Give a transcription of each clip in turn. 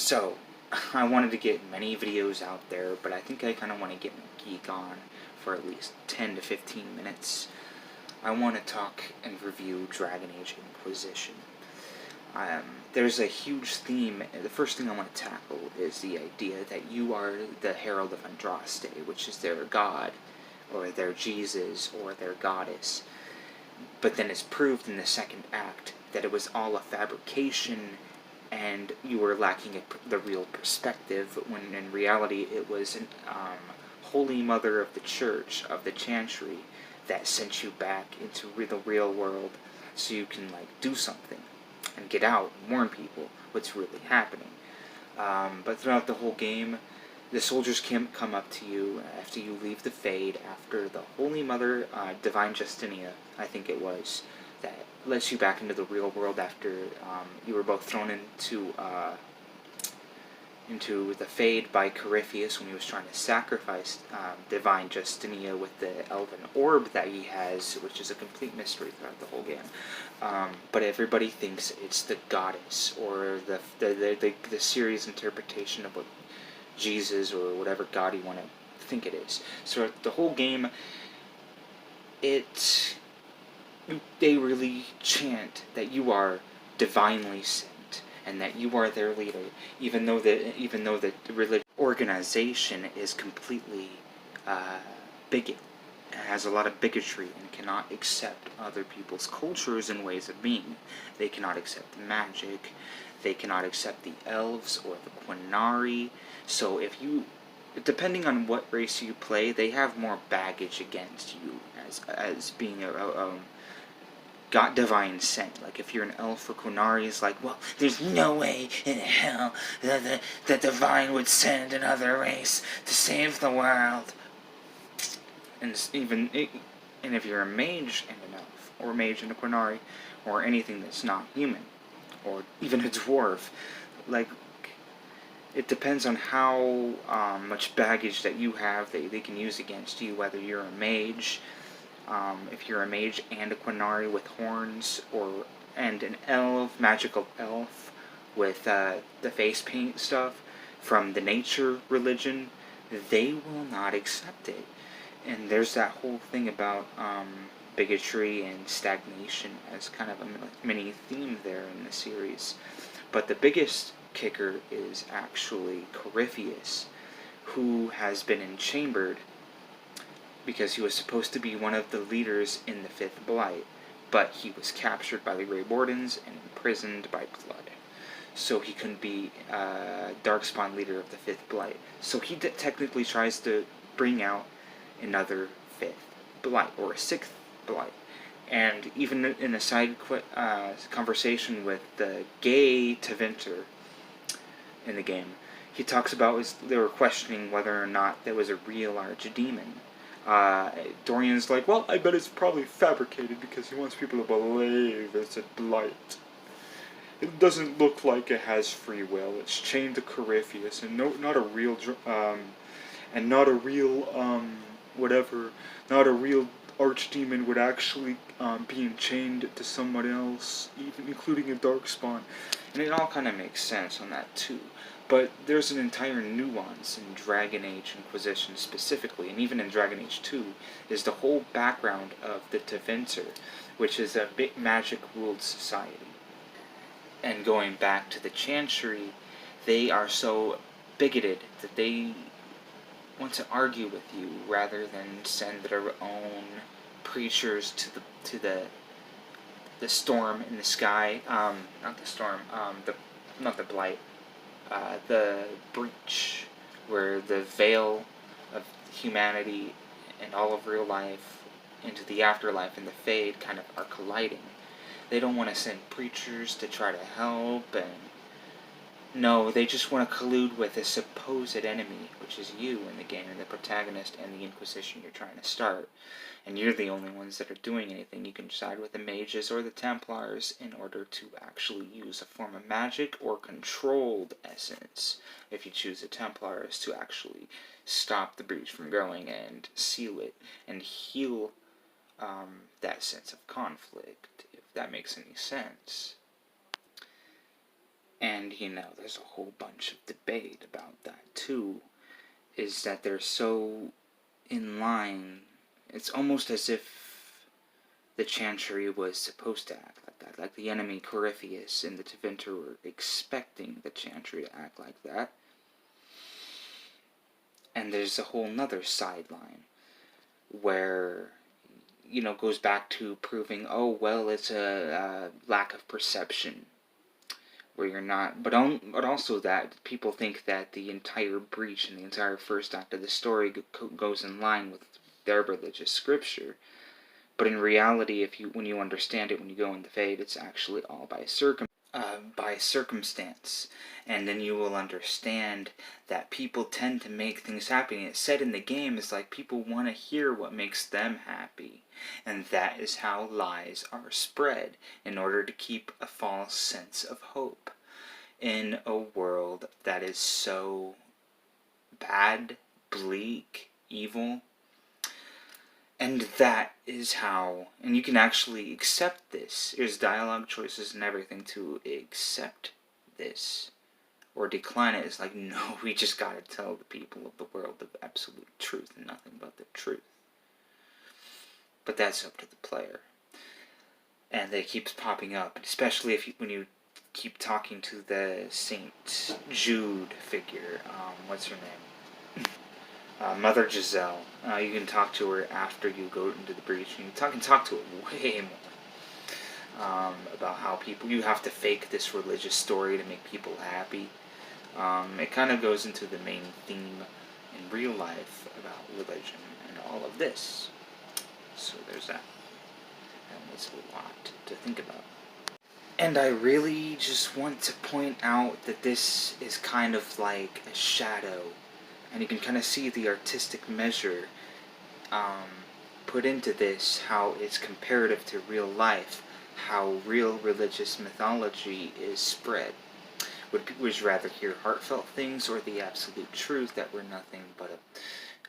So, I wanted to get many videos out there, but I think I kind of want to get my geek on for at least 10 to 15 minutes. I want to talk and review Dragon Age Inquisition. There's a huge theme. The first thing I want to tackle is the idea that you are the Herald of Andraste, which is their god, or their Jesus, or their goddess. But then it's proved in the second act that it was all a fabrication, and you were lacking the real perspective, when in reality it was an Holy Mother of the Church, of the Chantry, that sent you back into the real world so you can do something and get out and warn people what's really happening. But throughout the whole game, the soldiers can come up to you after you leave the Fade, after the Holy Mother, Divine Justinia, I think it was, that lets you back into the real world after you were both thrown into the Fade by Corypheus when he was trying to sacrifice Divine Justinia with the elven orb that he has, which is a complete mystery throughout the whole game. But everybody thinks it's the goddess, or the series interpretation of what Jesus or whatever god you want to think it is. So the whole game, they really chant that you are divinely sent and that you are their leader, even though the religious organization is completely bigot, has a lot of bigotry, and cannot accept other people's cultures and ways of being. They cannot accept magic. They cannot accept the elves or the Quinari. So depending on what race you play, they have more baggage against you as being a God divine sent. Like if you're an elf or Quinari, it's like, well, there's no way in hell that the divine would send another race to save the world. And if you're a mage and an elf, or a mage and a Quinari, or anything that's not human, or even a dwarf, it depends on how much baggage that you have they can use against you, whether you're a mage, if you're a mage and a Quinari with horns, and an elf, magical elf, with the face paint stuff from the nature religion, they will not accept it. And there's that whole thing about bigotry and stagnation as kind of a mini theme there in the series. But the biggest kicker is actually Corypheus, who has been enchambered because he was supposed to be one of the leaders in the Fifth Blight, but he was captured by the Grey Wardens and imprisoned by Blood. So he couldn't be Darkspawn leader of the Fifth Blight. So he technically tries to bring out another Fifth Blight, or a Sixth Blight. And even in a side conversation with the gay Teventer in the game, he talks about they were questioning whether or not there was a real archdemon. Dorian's like, well, I bet it's probably fabricated because he wants people to believe it's a blight. It doesn't look like it has free will. It's chained to Corypheus, and not a real archdemon would actually be enchained to someone else, even including a darkspawn. And it all kind of makes sense on that too. But there's an entire nuance in Dragon Age Inquisition specifically, and even in Dragon Age 2, is the whole background of the Teventer, which is a big magic-ruled society. And going back to the Chantry, they are so bigoted that they want to argue with you rather than send their own preachers to the storm in the sky. Not the storm. Not the blight. The breach, where the veil of humanity and all of real life into the afterlife and the Fade kind of are colliding. They don't want to send preachers to try to help, and no, they just want to collude with a supposed enemy, which is you in the game, and the protagonist and the Inquisition you're trying to start. And you're the only ones that are doing anything. You can side with the mages or the Templars in order to actually use a form of magic or controlled essence, if you choose the Templars, to actually stop the breach from growing and seal it and heal that sense of conflict, if that makes any sense. And, there's a whole bunch of debate about that, too, is that they're so in line. It's almost as if the Chantry was supposed to act like that. Like the enemy Corypheus and the Tevinter were expecting the Chantry to act like that. And there's a whole nother sideline where, goes back to proving, oh, well, it's a lack of perception. Where you're not, but also that people think that the entire breach and the entire first act of the story goes in line with their religious scripture. But in reality, when you understand it, when you go into Fate, it's actually all by circumstance. And then you will understand that people tend to make things happen. It's said in the game, it's like people want to hear what makes them happy. And that is how lies are spread, in order to keep a false sense of hope in a world that is so bad, bleak, evil. And that is how, and you can actually accept this. There's dialogue choices and everything to accept this. Or decline it. It's like, no, we just gotta tell the people of the world the absolute truth and nothing but the truth. But that's up to the player. And it keeps popping up, especially when you keep talking to the St. Jude figure. What's her name? Mother Giselle. You can talk to her after you go into the breach, and you can talk to her way more about how you have to fake this religious story to make people happy. It kind of goes into the main theme in real life about religion and all of this. So there's that. And it's a lot to think about. And I really just want to point out that this is kind of like a shadow. And you can kind of see the artistic measure put into this, how it's comparative to real life, how real religious mythology is spread. Would you rather hear heartfelt things or the absolute truth that we're nothing but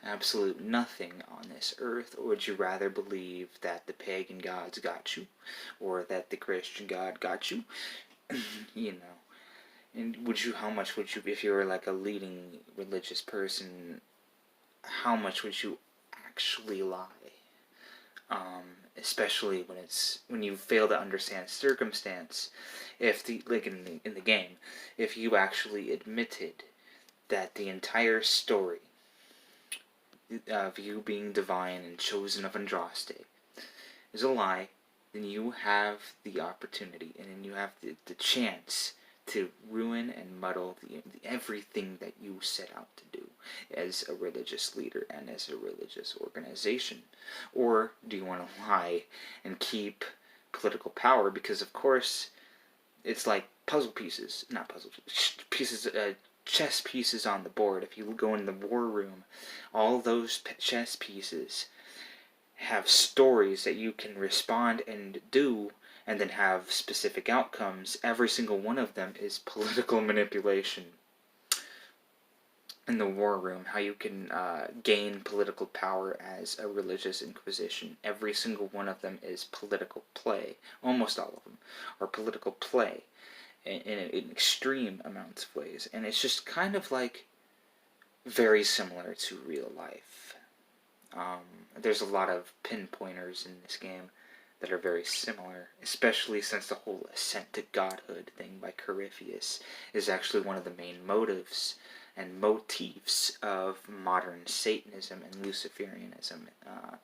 absolute nothing on this earth? Or would you rather believe that the pagan gods got you, or that the Christian God got you? And how much would you, if you were like a leading religious person, how much would you actually lie? Especially when you fail to understand circumstance. If in the game, if you actually admitted that the entire story of you being divine and chosen of Andraste is a lie, then you have the opportunity, and then you have the chance to ruin and muddle everything that you set out to do as a religious leader and as a religious organization. Or do you want to lie and keep political power? Because of course, it's like chess pieces on the board. If you go in the war room, all those chess pieces have stories that you can respond and do, and then have specific outcomes. Every single one of them is political manipulation. In the war room, how you can gain political power as a religious inquisition. Every single one of them is political play. Almost all of them are political play in extreme amounts of ways. And it's just kind of like very similar to real life. There's a lot of pinpointers in this game that are very similar, especially since the whole ascent to godhood thing by Corypheus is actually one of the main motives and motifs of modern Satanism and Luciferianism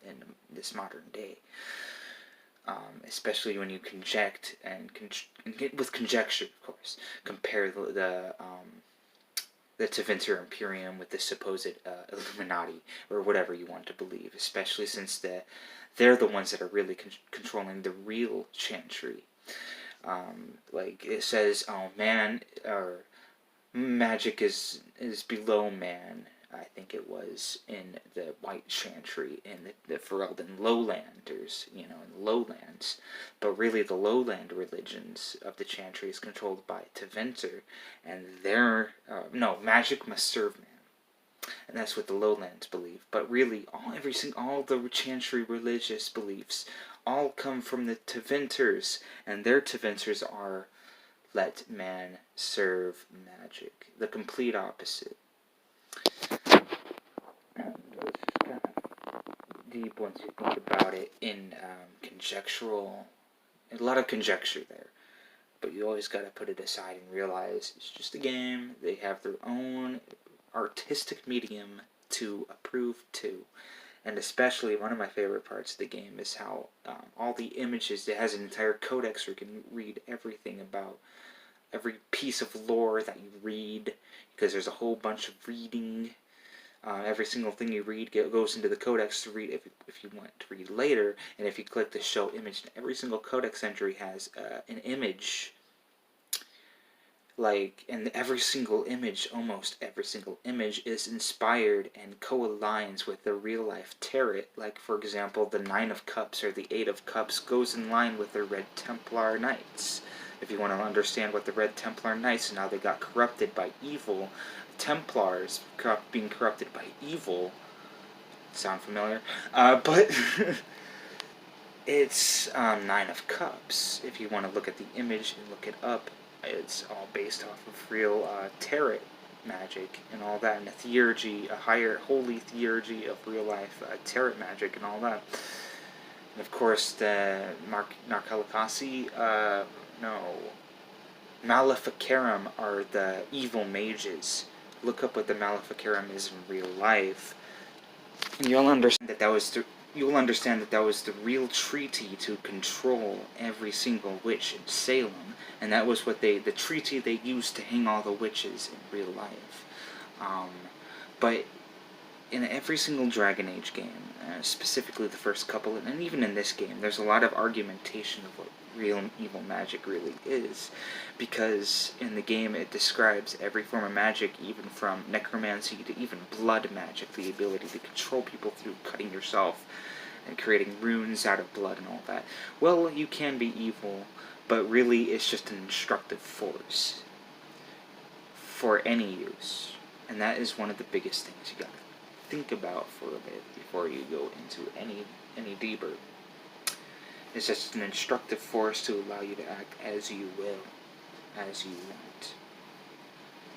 in this modern day. Especially when you conject with conjecture, of course, compare the Tevinter Imperium with the supposed Illuminati, or whatever you want to believe, especially since they're the ones that are really controlling the real Chantry. Like it says, oh, man, or magic is below man, I think it was, in the White Chantry, in the Ferelden Lowlanders, in the lowlands. But really the lowland religions of the Chantry is controlled by Tevinter, and magic must serve man. And that's what the lowlands believe. But really, all the Chantry religious beliefs all come from the Tevinters, and their Tevinters are let man serve magic. The complete opposite. And it's kind of deep once you think about it in conjectural. A lot of conjecture there. But you always got to put it aside and realize it's just a game. They have their own artistic medium to approve to. And especially one of my favorite parts of the game is how all the images, it has an entire codex where you can read everything about every piece of lore that you read, because there's a whole bunch of reading. Every single thing you read goes into the codex to read if you want to read later, and if you click the show image, every single codex entry has an image. And every single image, almost every single image, is inspired and co-aligns with the real-life tarot. Like, for example, the 9 of Cups or the 8 of Cups goes in line with the Red Templar Knights. If you want to understand what the Red Templar Knights and how they got corrupted by evil, Templars being corrupted by evil, sound familiar? But it's 9 of Cups. If you want to look at the image and look it up, it's all based off of real tarot magic and all that, and a theurgy, a higher holy theurgy of real life tarot magic and all that. And of course, the Maleficarum are the evil mages. Look up what the Maleficarum is in real life, and you'll understand that that was the real treaty to control every single witch in Salem, and that was the treaty they used to hang all the witches in real life. But in every single Dragon Age game, specifically the first couple, and even in this game, there's a lot of argumentation of what real evil magic really is, because in the game it describes every form of magic, even from necromancy to even blood magic, the ability to control people through cutting yourself and creating runes out of blood and all that. Well, you can be evil, but really it's just an instructive force for any use, and that is one of the biggest things you gotta think about for a bit before you go into any deeper. It's just an instructive force to allow you to act as you will, as you want.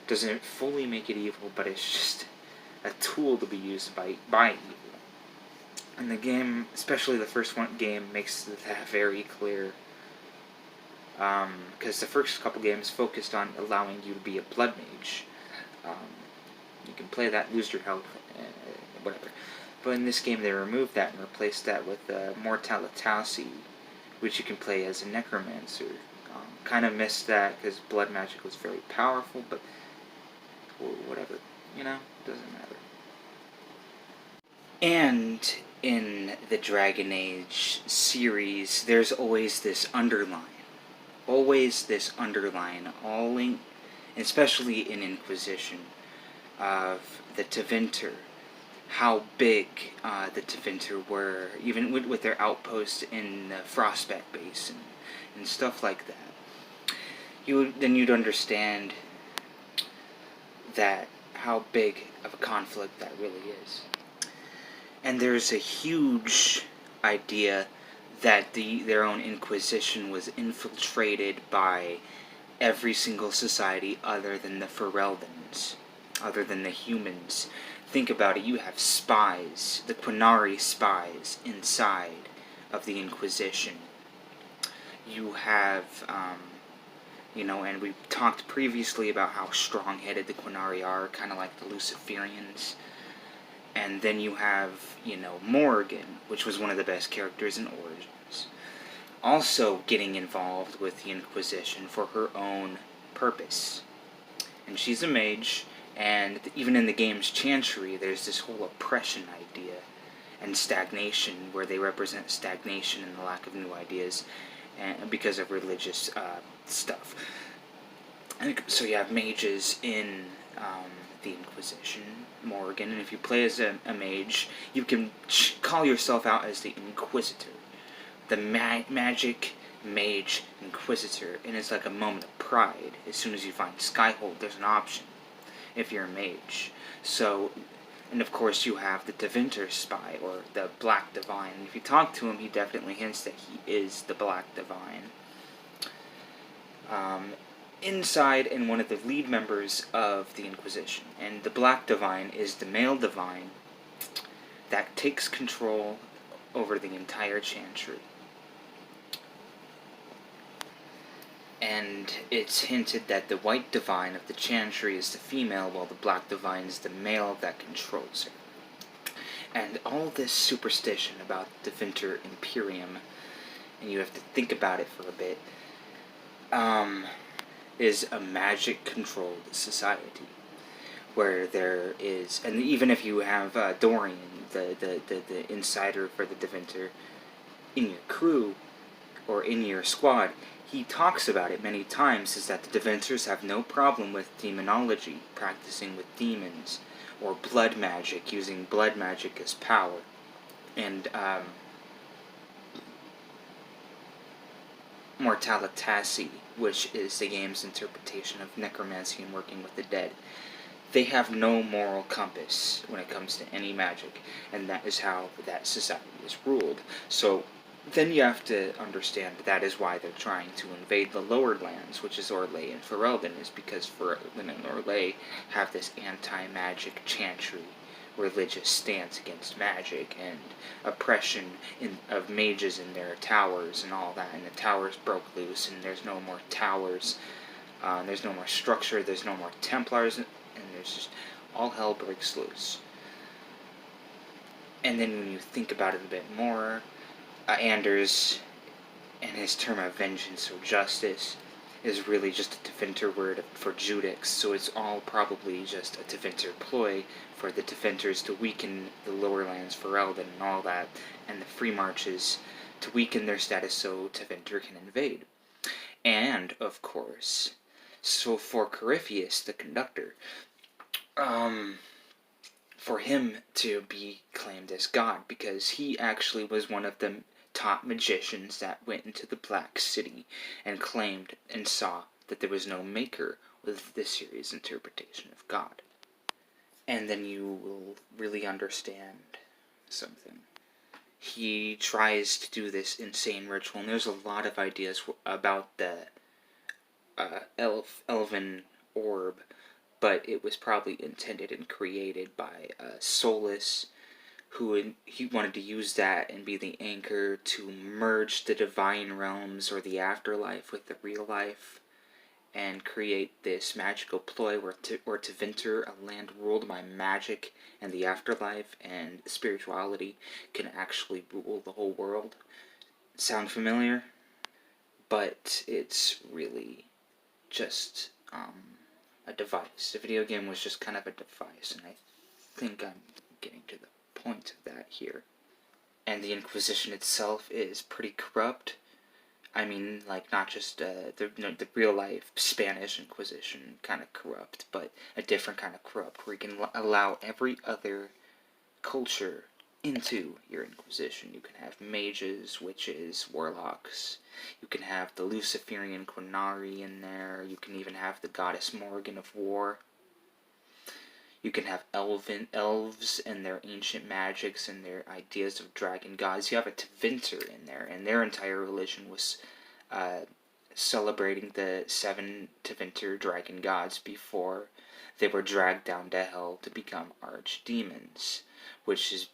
Doesn't fully make it evil, but it's just a tool to be used by evil. And the game, especially the first game, makes that very clear. Because the first couple games focused on allowing you to be a blood mage. You can play that, lose your health, whatever. But in this game they removed that and replaced that with Mortalitasi, which you can play as a necromancer. Kind of missed that because blood magic was very powerful, but whatever, doesn't matter. And in the Dragon Age series, there's always this underline, especially in Inquisition, of the Tevinter, how big the Tevinter were, even with their outposts in the Frostback Basin and stuff like that. You'd understand that how big of a conflict that really is. And there's a huge idea that their own Inquisition was infiltrated by every single society other than the Ferelden's, other than the humans. Think about it, you have spies, the Quinari spies, inside of the Inquisition. You have, and we talked previously about how strong-headed the Quinari are, kind of like the Luciferians. And then you have, Morrigan, which was one of the best characters in Origins, also getting involved with the Inquisition for her own purpose. And she's a mage, and even in the game's Chantry, there's this whole oppression idea and stagnation, where they represent stagnation and the lack of new ideas and because of religious stuff. And so you have mages in the Inquisition, Morrigan, and if you play as a mage, you can call yourself out as the Inquisitor, the magic mage Inquisitor, and it's like a moment of pride. As soon as you find Skyhold, there's an option if you're a mage. So, and of course you have the Tevinter spy, or the Black Divine. And if you talk to him, he definitely hints that he is the Black Divine. inside and one of the lead members of the Inquisition. And the Black Divine is the male divine that takes control over the entire Chantry. And it's hinted that the White Divine of the Chantry is the female, while the Black Divine is the male that controls her. And all this superstition about the Vinter Imperium, and you have to think about it for a bit, is a magic-controlled society, where there is, and even if you have Dorian, the insider for the Devinter, in your crew, or in your squad, he talks about it many times, is that the Devinters have no problem with demonology, practicing with demons, or blood magic, using blood magic as power. And, Mortalitasi, which is the game's interpretation of necromancy and working with the dead. They have no moral compass when it comes to any magic, and that is how that society is ruled. So then you have to understand that is why they're trying to invade the lower lands, which is Orlais and Ferelden, is because Ferelden and Orlais have this anti-magic chantry religious stance against magic and oppression of mages in their towers and all that, and the towers broke loose, and there's no more towers, there's no more structure, there's no more Templars, and there's just all hell breaks loose. And then when you think about it a bit more, Anders and his term of vengeance or justice is really just a Tevinter word for Judex, so it's all probably just a Tevinter ploy for the Tevinters to weaken the lower lands for Ferelden and all that, and the Free Marches to weaken their status so Tevinter can invade. And, of course, so for Corypheus, the conductor, for him to be claimed as God, because he actually was one of the top magicians that went into the Black City and claimed and saw that there was no maker with this series' interpretation of God. And then you will really understand something. He tries to do this insane ritual, and there's a lot of ideas about the elven orb, but it was probably intended and created by Solus, who he wanted to use that and be the anchor to merge the divine realms or the afterlife with the real life and create this magical ploy where Tevinter, a land ruled by magic and the afterlife and spirituality, can actually rule the whole world. Sound familiar? But it's really just a device. The video game was just kind of a device, and I think I'm getting to the point of that here. And the Inquisition itself is pretty corrupt. I mean, like, not just the real-life Spanish Inquisition kind of corrupt, but a different kind of corrupt, where you can allow every other culture into your Inquisition. You can have mages, witches, warlocks. You can have the Luciferian Quinari in there. You can even have the goddess Morrigan of War. You can have elves and their ancient magics and their ideas of dragon gods. You have a Tevinter in there, and their entire religion was celebrating the 7 Tevinter dragon gods before they were dragged down to hell to become archdemons, which is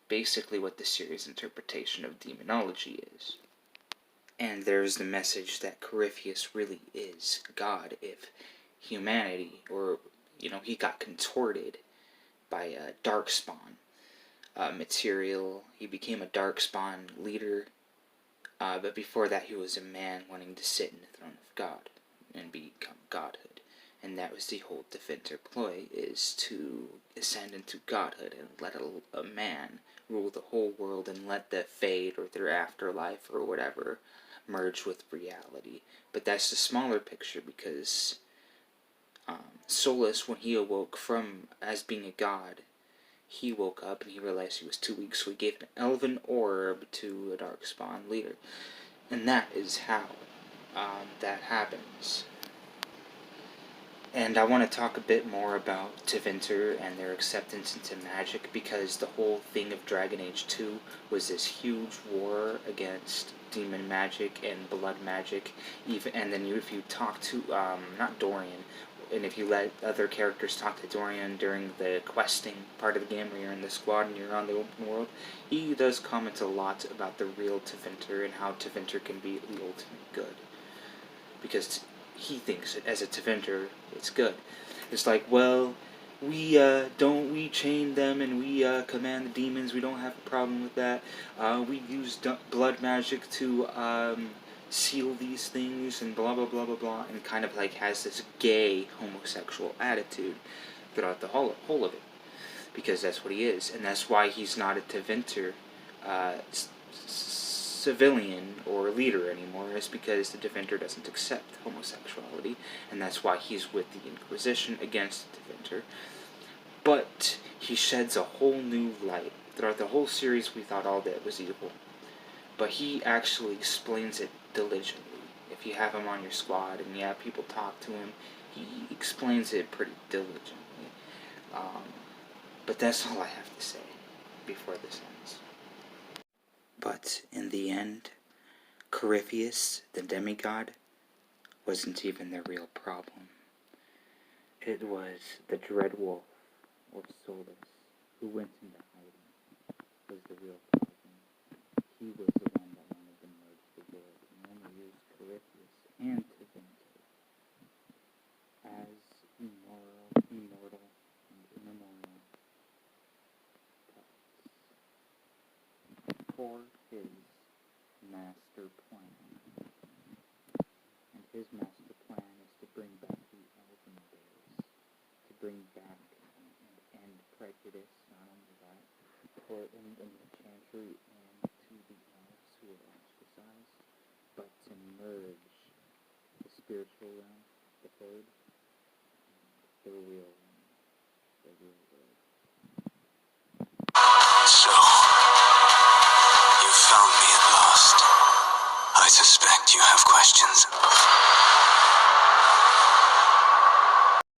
basically what the series' interpretation of demonology is. And there's the message that Corypheus really is God if humanity, or he got contorted by a darkspawn material. He became a darkspawn leader, but before that he was a man wanting to sit in the throne of God and become godhood. And that was the whole Tevinter ploy, is to ascend into godhood and let a man rule the whole world and let the fate or their afterlife or whatever merge with reality. But that's the smaller picture, because Solus, when he awoke from as being a god, he woke up and he realized he was too weak, so he gave an elven orb to a darkspawn leader. And that is how that happens. And I want to talk a bit more about Tevinter and their acceptance into magic, because the whole thing of Dragon Age 2 was this huge war against demon magic and blood magic. Even, and then if you talk to, not Dorian, and if you let other characters talk to Dorian during the questing part of the game where you're in the squad and you're on the open world, he does comment a lot about the real Tevinter and how Tevinter can be the ultimate good. Because he thinks it as a Tevinter, it's good. It's like, well, we chain them and we command the demons. We don't have a problem with that. We use blood magic to seal these things and blah blah blah blah blah, and kind of like has this gay homosexual attitude throughout the whole of it, because that's what he is, and that's why he's not a Tevinter civilian or leader anymore, is because the Tevinter doesn't accept homosexuality, and that's why he's with the Inquisition against the Tevinter. But he sheds a whole new light. Throughout the whole series, we thought all that was evil, but he actually explains it diligently. If you have him on your squad and you have people talk to him, he explains it pretty diligently. But that's all I have to say before this ends. But in the end, Corypheus, the demigod, wasn't even the real problem. It was the Dread Wolf, or Solus, who went into hiding, was the real problem. He was the one that wanted to merge the world, and only used Corypheus and Tevinter as immortal, and immemorial puppets for his master plan. And his master plan is to bring back the Elven Bears, to bring back and end prejudice, not only that, for in the Chantry and to the elves who are ostracized, but to merge the spiritual realm, the third, and the real realm, the real world. So, you found me at last. I suspect you have questions.